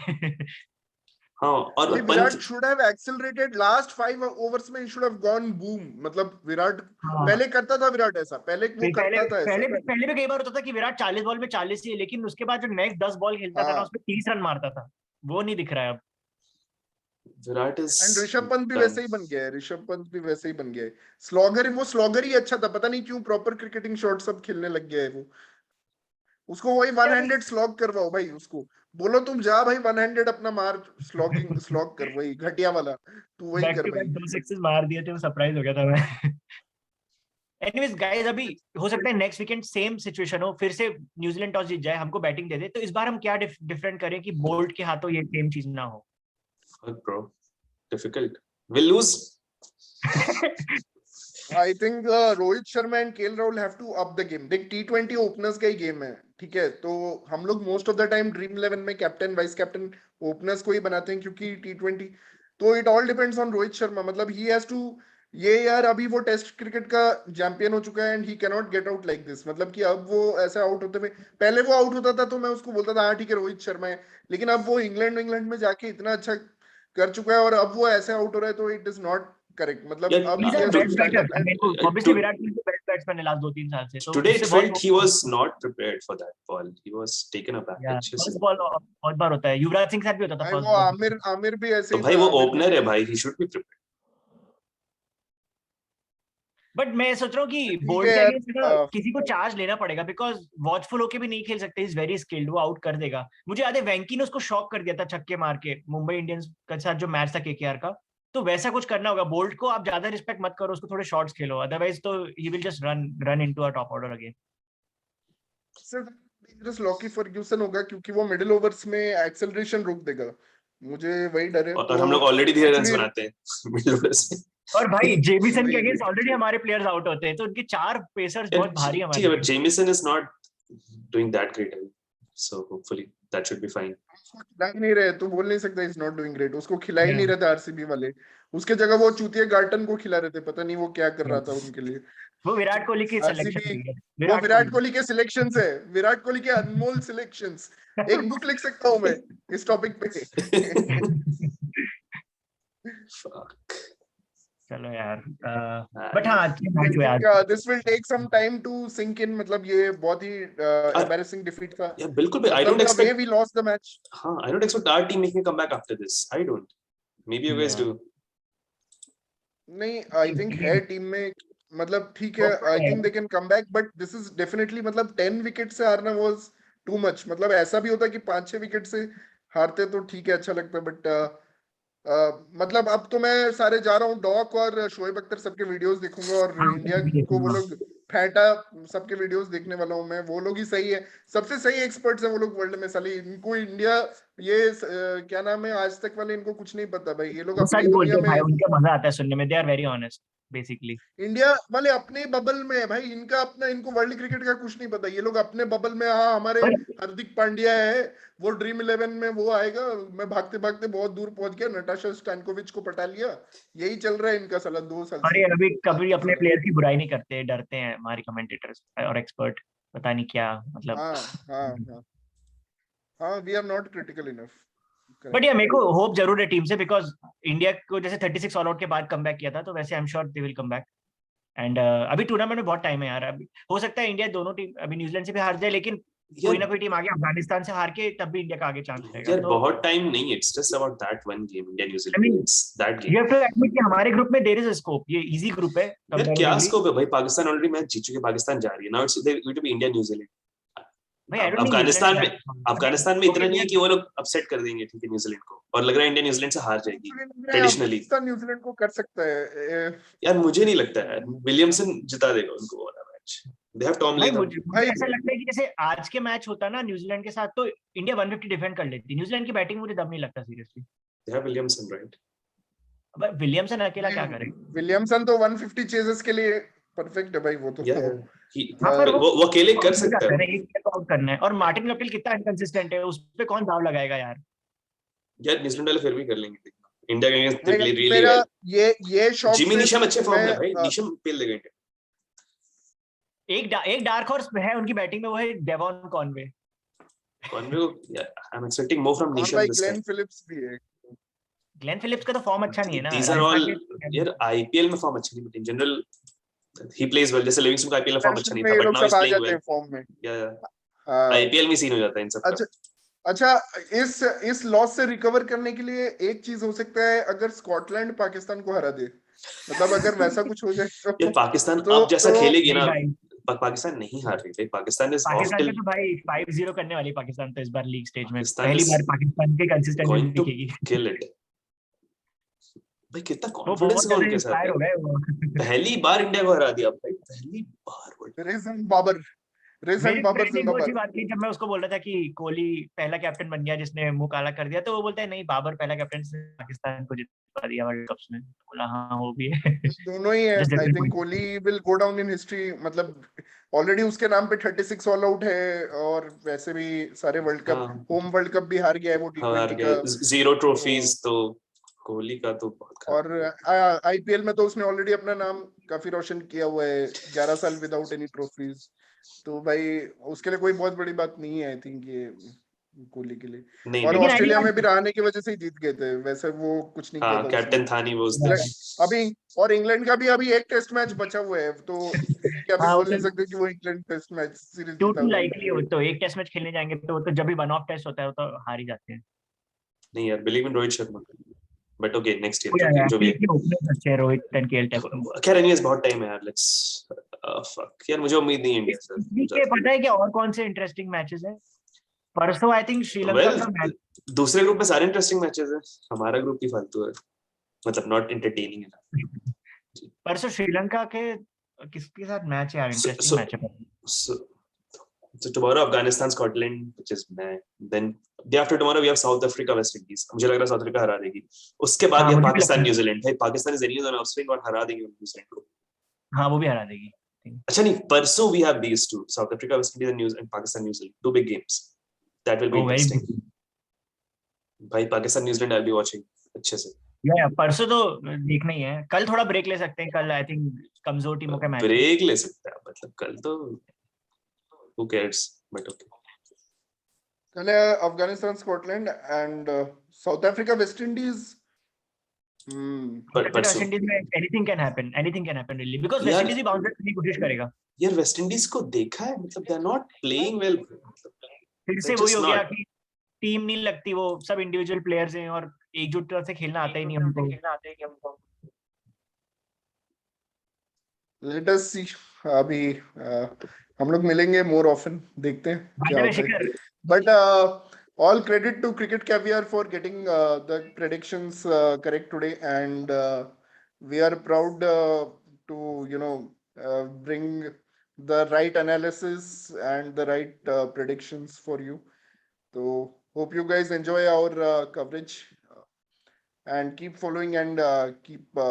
हाँ, और Virat should have accelerated last 5 overs में, he should have gone boom, मतलब विराट पहले करता था, विराट ऐसा पहले वो करता था, पहले भी कई बार होता था कि विराट 40 बॉल में 40 ही, लेकिन उसके बाद जो नेक्स्ट 10 बॉल खेलता था ना उसमें 30 रन मारता था, वो नहीं दिख रहा है अब। विराट इज, एंड ऋषभ पंत भी वैसे ही बन गया है, ऋषभ पंत भी वैसे ही बन गया है, स्लॉगर, वो स्लॉगर ही अच्छा था, पता नहीं क्यों प्रॉपर क्रिकेटिंग शॉट सब खेलने लग गया है वो, उसको वही वन हैंडेड स्लॉग करवाओ भाई, उसको बोलो तुम जा भाई वन हैंडेड अपना मार, स्लॉग कर, वही घटिया वाला तू वही कर भाई। 2 सिक्सेस मार दिए थे, वो सरप्राइज हो गया था मैं। एनीवेज गाइस, अभी हो सकता है नेक्स्ट वीकेंड सेम सिचुएशन हो, फिर से न्यूजीलैंड टॉस जीत जाए, हमको बैटिंग दे दे, तो इस बार हम क्या डिफरेंट करें कि बोल्ट के हाथों ये सेम चीज ना हो। Bro difficult, we'll lose. I think Rohit Sharma and KL Rahul have to up the game. देख T20 ओपनर्स का ही गेम है, ठीक है, तो हम लोग most of the time dream 11 में कैप्टन वाइस कैप्टन ओपनर्स को ही बनाते हैं, क्योंकि T20 तो it all depends on Rohit Sharma, मतलब ही हैज टू, ये यार अभी वो टेस्ट क्रिकेट का चैंपियन हो चुका है and he can not get out like this, मतलब कि अब वो ऐसा आउट होते हुए, पहले वो आउट होता था तो मैं उसको बोलता था हाँ ठीक है रोहित शर्मा है, लेकिन अब वो इंग्लैंड में जाके इतना अच्छा कर चुका है और अब वो ऐसे आउट हो रहा है, तो इट इज नॉट करेक्ट, मतलब अब obviously Virat Kohli best batsman है लास्ट 2-3 साल से, तो today it felt he was not prepared for that ball, he was taken aback, first ball बहुत बार होता है, युवराज सिंह के साथ भी होता था फर्स्ट बॉल, आमिर भी ऐसे तो ही भाई था, वो ओपनर है भाई, he should be prepared. But मैं सोच रहा हूँ कि बोल्ट के अगेंस्ट किसी को चार्ज लेना पड़ेगा, बिकॉज वॉचफुल होके भी नहीं खेल सकते, इज वेरी स्किल्ड, वो आउट कर देगा। मुझे याद है वेंकी ने उसको शॉक कर दिया था छक्के मार के मुंबई इंडियंस के साथ जो मैच था केकेआर का, तो वैसा कुछ करना होगा। बोल्ट को आप ज्यादा रिस्पेक्ट मत करो, उसको थोड़े शॉट्स खेलो, अदरवाइज तो he will just run into a top order again. सिर्फ डेंजरस लॉकी फर्ग्यूसन होगा, क्योंकि वो मिडिल ओवर्स में एक्सेलरेशन रोक देगा, मुझे वही डर है। और हम लोग ऑलरेडी धीरे रन्स बनाते हैं मिडिल ओवर्स में, और भाई जेमिसन के अगेंस्ट ऑलरेडी हमारे प्लेयर्स आउट होते हैं, तो उनके 4 पेसर्स बहुत भारी हमारे। ठीक है, but Jameson is not doing that great, so hopefully that should be fine. खिला ही नहीं रहे तो बोल नहीं सकता इज नॉट डूइंग ग्रेट, उसको खिला ही नहीं रहे थे आरसीबी वाले, उसके जगह वो चूतिया गार्टन को खिला रहे थे, पता नहीं वो क्या कर रहा था उनके लिए। वो विराट कोहली की सिलेक्शन आरसीबी है, वो विराट कोहली के सिलेक्शंस है, विराट कोहली के अनमोल सिलेक्शंस, एक बुक लिख सकता हूं मैं इस टॉपिक पे। चलो यार, बट हाँ मैच हुआ यार, this will take some time to sink in, मतलब ये बहुत ही एम्बैरेसिंग डिफीट था। या बिल्कुल, I don't expect we lost the match. हां, I don't expect our team making come back after this, I don't, maybe you guys do. नहीं, I think है टीम में, मतलब ठीक है, I think they can come back, but this is definitely, मतलब 10 wicket से हारना was too much, मतलब ऐसा भी होता कि 5-6 विकेट से हारते तो ठीक है, अच्छा लगता, बट मतलब अब तो मैं सारे जा रहा हूँ, डॉक और शोएब अख्तर सबके वीडियोस देखूंगा, और इंडिया को वो लोग फैंटा सबके वीडियोस देखने वाला हूँ मैं, वो लोग ही सही है, सबसे सही एक्सपर्ट्स हैं वो लोग वर्ल्ड में, साली इनको इंडिया ये क्या नाम है आज तक वाले, इनको कुछ नहीं पता भाई, ये लोग अपनी दुनिया में, उनका मजा आता है सुनने में, they are very honest basically. India वाले अपने बबल में है भाई, इनका अपना, इनको वर्ल्ड क्रिकेट का कुछ नहीं पता, ये लोग अपने बबल में, हाँ हमारे हार्दिक पांड्या है, वो ड्रीम 11 में वो आएगा, मैं भागते भागते बहुत दूर पहुंच गया, नटाशा स्टैनकोविच को पटा लिया, यही चल रहा है इनका साला 2 साल से। अरे अभी कभी अपने प्लेयर की बुराई नहीं करते, डरते हैं हमारे कमेंटेटर्स और एक्सपर्ट, पता नहीं क्या मतलब। हाँ, we are not critical enough. But yeah मेरे को होप जरूर है टीम से, बिकॉज इंडिया को जैसे 36 ऑल आउट के बाद कमबैक किया था, तो वैसे I am sure they will come back. And अभी टूर्नामेंट में बहुत टाइम है यार, अभी हो सकता है इंडिया दोनों टीम अभी न्यूजीलैंड से भी हार जाए, लेकिन कोई ना कोई टीम आगे अफगानिस्तान से हार के तब भी इंडिया का आगे चांस रहेगा। यार तो बहुत टाइम नहीं है, it's just about that one game, India I New Zealand, mean, it's that you game. have to admit कि हमारे ग्रुप में देयर इज अ स्कोप, ये इजी ग्रुप है यार क्या comparatively। स्कोप है भाई, पाकिस्तान ऑलरेडी मैच जीत चुके, पाकिस्तान जा रही है, now it's going to be India New Zealand. भाई I don't think New Zealand Afghanistan में इतना नहीं है कि वो लोग अपसेट कर देंगे, ठीक है, न्यूजीलैंड को, और लग रहा है इंडिया न्यूजीलैंड से हार जाएगी ट्रेडिशनली। न्यूजीलैंड को कर सकता है यार मुझे नहीं लगता है, विलियमसन जिता देगा उनको वाला मैच, दे हैव टॉम भाई लेथम। मुझे ऐसा लगता है कि जैसे आज के मैच होता ना न्यूजीलैंड के साथ, तो इंडिया 150 डिफेंड कर लेती। न्यूजीलैंड की बैटिंग मुझे दम नहीं लगता seriously. They have Williamson, right? अब विलियमसन अकेला क्या करेगा? विलियमसन तो 150 चेजेस के लिए परफेक्ट है भाई, वो तो वो अकेले कर सकता है। आउट करना है, और मार्टिन गप्टिल कितना इनकंसिस्टेंट है, उस पे कौन दाव लगाएगा यार? यार न्यूजीलैंड वाले फिर भी कर लेंगे, इंडिया के अगेंस्ट दे प्ले रियली मेरा वेल। ये शॉट जिमी से नीशम अच्छे फॉर्म में है भाई, मैं नीशम पेल देगा इंडिया। एक डार्क हॉर्स है उनकी बैटिंग में, वो है डेवॉन कॉनवे। कॉनवे को I am expecting more from और नीशम भाई दिस ग्लेन टाइम। फिलिप्स भी है। ग्लेन फिलिप्स का तो फॉर्म अच्छा नहीं है ना दीस आर ऑल, राजस्थान के। यार आईपीएल में फॉर्म अच्छा नहीं, but in general he plays well. जैसे लिविंगस्टन का आईपीएल में फॉर्म अच्छा नेशनल नहीं में था, ये बट लोग नाउ सब इज आ प्लेइंग जाते हैं वेल। फॉर्म में। या हाँ आईपीएल में सीन हो जाता है इन सब का। अच्छा, इस लॉस से रिकवर करने के लिए एक चीज हो सकता है, अगर स्कॉटलैंड पाकिस्तान को हरा दे, मतलब अगर वैसा कुछ हो जाए ये पाकिस्तान तो अब जैसा खेलेगी नहीं ना, भाई, पाकिस्तान नहीं हार रही है, Pakistan is of Pakistan till, का तो भाई 5-0 करने वाली पाकिस्तान तो इस बार लीग स्टेज में पाकिस्तान पहली इज बार पाकिस्तान की कंसिस्टेंसी गोइंग टू दिखेगी। Kill it. भाई कितना वो कॉन्फिडेंस बहुत है ज्यादा उनके साथ इंस्पायर यार, हो गए वो। पहली बार इंडिया को हरा दिया भाई, पहली बार वर्ल्ड। रेजन बाबर मेरे फ्रेंड ने वो अच्छी जिंदाबाद। बात की, जब मैं उसको बोल रहा था कि कोहली पहला कैप्टन बन गया जिसने मुंह काला कर दिया, तो वो बोलता है नहीं, बाबर पहला कैप्टन जिसने पाकिस्तान को जिता दिया वर्ल्ड कप में। बोला हाँ वो भी है। दोनों ही है। Just I different think point. Kohli will go down in history, मतलब ऑलरेडी उसके नाम पे 36 ऑल आउट है, और वैसे भी सारे वर्ल्ड कप, हाँ होम वर्ल्ड कप भी हार गया है वो हार T20 गया, का। 0 ट्रॉफीज, तो कोहली का तो बहुत खराब। और आईपीएल में तो उसने ऑलरेडी अपना नाम काफी रोशन किया हुआ है, 11 साल विदाउट एनी ट्रॉफीज। तो भाई उसके लिए कोई बहुत बड़ी बात नहीं है आई थिंक ये, कोहली के लिए। नहीं और लेकिन ऑस्ट्रेलिया में भी रहने की वजह से ही जीत गए थे, वैसे वो कुछ नहीं किया हाँ था उसने। कैप्टन था नहीं वो उस दिन। अभी और इंग्लैंड का भी अभी एक टेस्ट मैच बचा हुआ है, तो क्या भी हाँ, वो बोल नहीं तो सकते कि वो इंग्लैंड टेस्ट मैच सीरीज टू जीता टू हुआ है। लाइकली हो, तो एक टेस्ट मैच खेलने जाएंगे तो वो तो जब भी वन ऑफ टेस्ट होता है वो तो हार ही जाते हैं। नहीं यार, believe in Rohit Sharma, but okay next year यार जो भी एक्चुअली ओपनर्स अच्छे हैं, रोहित एंड केएल टेस्ट में। है। खैर एनीवेज बहुत टाइम है यार, लेट्स फक यार, मुझे उम्मीद नहीं है इंडिया इस वीक के से। पता है कि और कौन से इंटरेस्टिंग मैचेस हैं? परसों आई थिंक श्रीलंका वेल का मैच। दूसरे ग्रुप में सारे इंटरेस्टिंग मैचेस हैं, हमारा ग्रुप ही फालतू है, मतलब नॉट एंटरटेनिंग है। परसों श्रीलंका के किसके साथ मैच है यार? इंटरेस्टिंग मैच है। So tomorrow Afghanistan, Scotland, which is मैं, then day after tomorrow we have South Africa, West Indies. मुझे लग रहा है साउथ अफ्रीका हरा देगी। उसके बाद हाँ, ये मुझे भी पाकिस्तान लगता है। न्यूजीलैंड है, Pakistan is anyways on upswing और हरा देंगे न्यूजीलैंड को। हाँ वो भी हरा देगी। अच्छा नहीं, परसों we have these two, South Africa, West Indies and Pakistan, New Zealand, two big games. That will be Oh, very interesting. good. भाई Pakistan New Zealand I'll be watching अच्छे से। या परसों तो देखना ही है, कल थोड़ा ब्रेक ले सकते हैं, कल आई थिंक कमजोर टीमों का मैच है। ब्रेक ले सकते हैं मतलब, कल तो who cares, but okay. कल है Afghanistan Scotland and South Africa West Indies. West Indies में anything can happen really, because West Indies भी बाउंस बैक करने की कोशिश करेगा। यार वेस्ट इंडीज को देखा है, मतलब they are not playing well, फिर से वही हो गया कि टीम नहीं लगती, वो सब इंडिविजुअल प्लेयर्स हैं और एकजुटता से खेलना आता ही नहीं उनको। लेट अस सी। अभी हम लोग मिलेंगे मोर ऑफन, देखते हैं क्या होता है। But all credit to Cricket Caviar for getting the predictions correct today, and we are proud to bring the right analysis and the right predictions for you. So hope you guys enjoy our coverage, and keep following and keep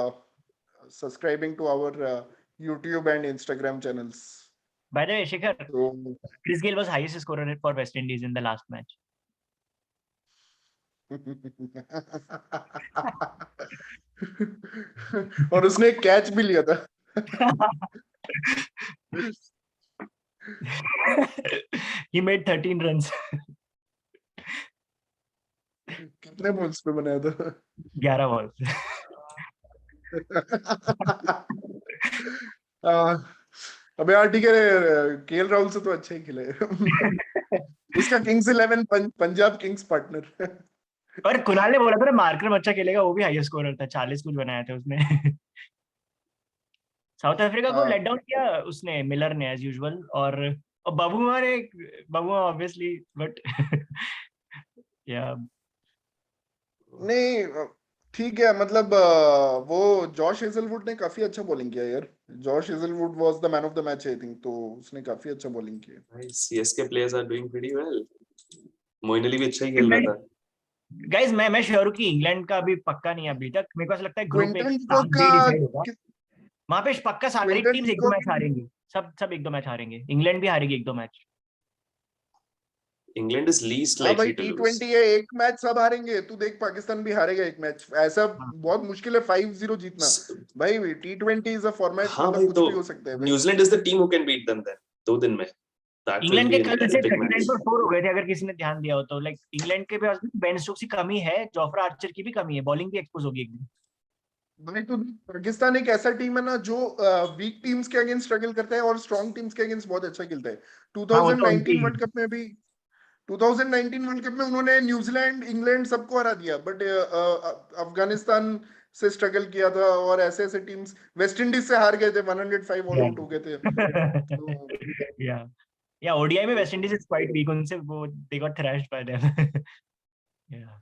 subscribing to our YouTube and Instagram channels. By the way, Shikhar, So Chris Gayle was highest scorer for West Indies in the last match. और उसने catch भी लिया था। He made 13 runs. कितने balls पे बनाया था? 11 ball. अबे यार ठीक है, केएल राहुल से तो अच्छा ही खेले। उसका किंग्स 11 पंजाब किंग्स पार्टनर। और कुणाल ने बोला था ना मार्करम अच्छा खेलेगा, वो भी हाईएस्ट स्कोरर था, 40 कुछ बनाया था उसने। साउथ अफ्रीका को लेट डाउन किया उसने, मिलर ने एज यूजुअल, और बबुआ ने, बबुआ ऑब्वियसली, बट या नहीं ठीक है, मतलब वो जॉश हेजलवुड ने काफी अच्छा बॉलिंग किया यार। Josh Hazlewood was the man of the match I think, तो उसने काफी अच्छा बॉलिंग किया। CSK players are doing pretty well. Moeen Ali भी अच्छा ही खेल रहा था। गाइस मैं श्योर हूं कि इंग्लैंड का अभी पक्का नहीं है अभी तक, मेरे को ऐसा लगता है ग्रुप एक क्विंटन साथ डिकॉक ही का डिसाइड होगा। वहां पे पक्का सारी क्विंटन टीम्स एक दो डिकॉक मैच हारेंगी, सब एक दो मैच हारेंगे, इंग्लैंड भी हारेगी एक दो मैच। इंग्लैंड इज लीस्ट हाँ भाई, लाइकली टू लूज। T20 है, एक मैच सब हारेंगे। तू देख पाकिस्तान भी हारेगा एक मैच, ऐसा बहुत मुश्किल है 5-0 जीतना। भाई T20 इज अ फॉर्मेट, हाँ मतलब भाई, कुछ तो भी हो सकता है भाई। New Zealand is the team who can beat them then 2 दिन में। दैट विल इंग्लैंड के बी कल एन से एपिक 39 मैच। पर 4 हो गए थे, अगर किसी ने ध्यान दिया हो तो। लाइक इंग्लैंड के पास बेन स्टोक्स की कमी है, जोफ्रा आर्चर की भी कमी है, बॉलिंग भी एक्सपोज होगी एक दिन। भाई तो पाकिस्तान एक ऐसा टीम है ना जो वीक टीम्स के अगेंस्ट स्ट्रगल करता है और स्ट्रॉन्ग टीम्स के अगेंस्ट बहुत अच्छा खेलता है। हाँ वो तो उनकी 2019 वर्ल्ड कप में भी 2019 वर्ल्ड कप में उन्होंने न्यूजीलैंड इंग्लैंड सबको हरा दिया, बट अफगानिस्तान से स्ट्रगल किया था, और ऐसे ऐसे टीम्स वेस्ट इंडीज से हार गए थे, 105 ऑल आउट हो गए थे। तो या या ओडीआई में West Indies is quite weak, उनसे वो they got thrashed by them. Yeah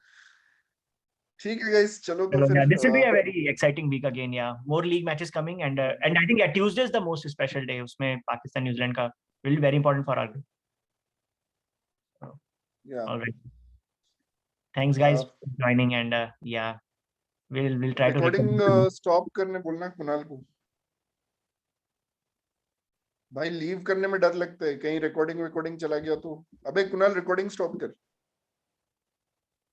ठीक है गाइस, चलो तो चलो, फिर yeah, this will be a very exciting week again. Yeah, more league matches coming, and I think yeah, Tuesday is the most special day. उसमें Pakistan New Zealand का will be very important for our. या All right, thanks guys for joining, and yeah, we'll try to recording record. Stop करने बोलना कुणाल को। भाई leave करने में डर लगता है, कहीं रिकॉर्डिंग चला गया तो। अबे कुणाल, रिकॉर्डिंग स्टॉप कर।